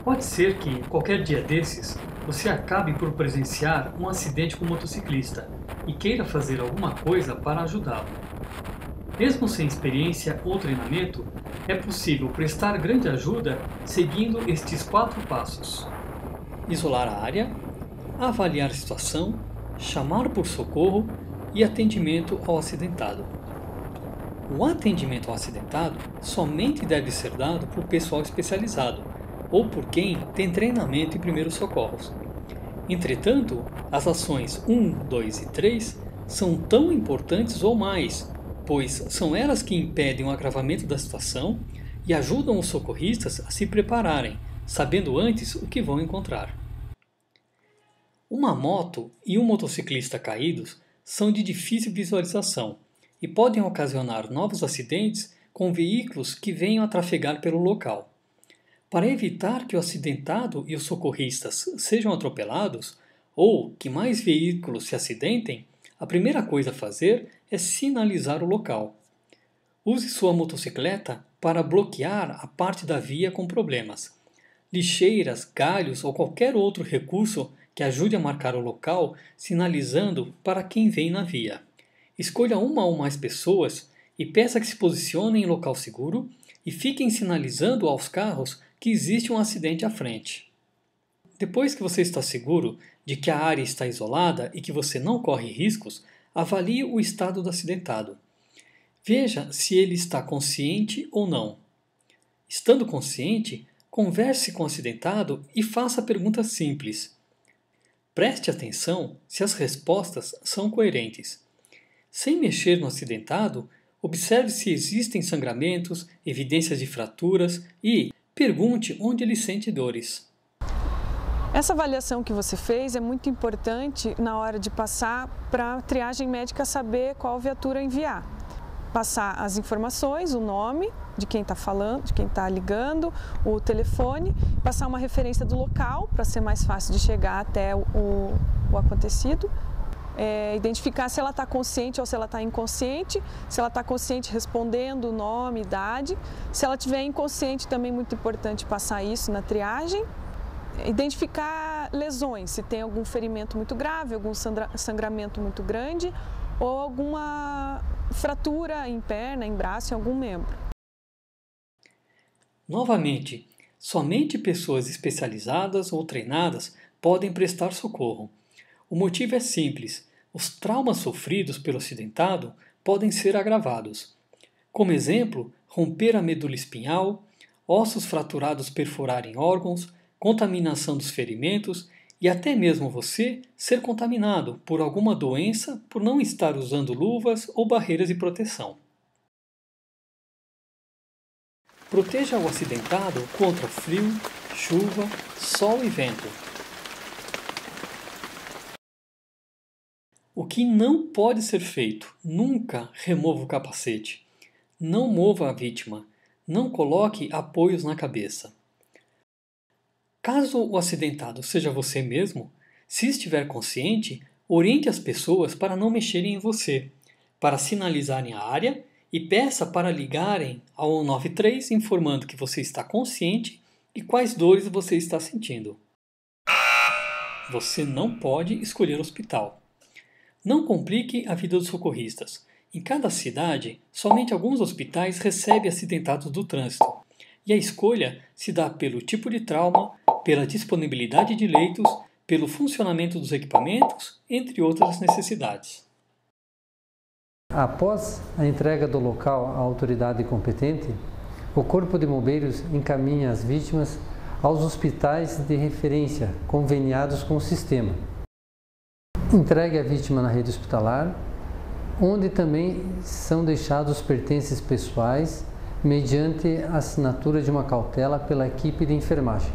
Pode ser que, qualquer dia desses, você acabe por presenciar um acidente com um motociclista e queira fazer alguma coisa para ajudá-lo. Mesmo sem experiência ou treinamento, é possível prestar grande ajuda seguindo estes 4 passos: isolar a área, avaliar a situação, chamar por socorro e atendimento ao acidentado. O atendimento ao acidentado somente deve ser dado por pessoal especializado ou por quem tem treinamento em primeiros socorros. Entretanto, as ações 1, 2 e 3 são tão importantes ou mais, pois são elas que impedem o agravamento da situação e ajudam os socorristas a se prepararem, sabendo antes o que vão encontrar. Uma moto e um motociclista caídos são de difícil visualização e podem ocasionar novos acidentes com veículos que venham a trafegar pelo local. Para evitar que o acidentado e os socorristas sejam atropelados ou que mais veículos se acidentem, a primeira coisa a fazer é sinalizar o local. Use sua motocicleta para bloquear a parte da via com problemas. Lixeiras, galhos ou qualquer outro recurso que ajude a marcar o local, sinalizando para quem vem na via. Escolha uma ou mais pessoas e peça que se posicionem em local seguro e fiquem sinalizando aos carros que existe um acidente à frente. Depois que você está seguro de que a área está isolada e que você não corre riscos, avalie o estado do acidentado. Veja se ele está consciente ou não. Estando consciente, converse com o acidentado e faça perguntas simples. Preste atenção se as respostas são coerentes. Sem mexer no acidentado, observe se existem sangramentos, evidências de fraturas e pergunte onde ele sente dores. Essa avaliação que você fez é muito importante na hora de passar para a triagem médica saber qual viatura enviar. Passar as informações, o nome de quem está falando, de quem está ligando, o telefone, passar uma referência do local para ser mais fácil de chegar até o acontecido. Identificar se ela está consciente ou se ela está inconsciente, se ela está consciente respondendo nome, idade, se ela estiver inconsciente também é muito importante passar isso na triagem, identificar lesões, se tem algum ferimento muito grave, algum sangramento muito grande ou alguma fratura em perna, em braço, em algum membro. Novamente, somente pessoas especializadas ou treinadas podem prestar socorro. O motivo é simples: os traumas sofridos pelo acidentado podem ser agravados. Como exemplo, romper a medula espinhal, ossos fraturados perfurarem órgãos, contaminação dos ferimentos e até mesmo você ser contaminado por alguma doença por não estar usando luvas ou barreiras de proteção. Proteja o acidentado contra frio, chuva, sol e vento. O que não pode ser feito? Nunca remova o capacete. Não mova a vítima. Não coloque apoios na cabeça. Caso o acidentado seja você mesmo, se estiver consciente, oriente as pessoas para não mexerem em você, para sinalizarem a área e peça para ligarem ao 193 informando que você está consciente e quais dores você está sentindo. Você não pode escolher hospital. Não complique a vida dos socorristas. Em cada cidade, somente alguns hospitais recebem acidentados do trânsito, e a escolha se dá pelo tipo de trauma, pela disponibilidade de leitos, pelo funcionamento dos equipamentos, entre outras necessidades. Após a entrega do local à autoridade competente, o Corpo de Bombeiros encaminha as vítimas aos hospitais de referência conveniados com o sistema. Entregue a vítima na rede hospitalar, onde também são deixados os pertences pessoais mediante a assinatura de uma cautela pela equipe de enfermagem.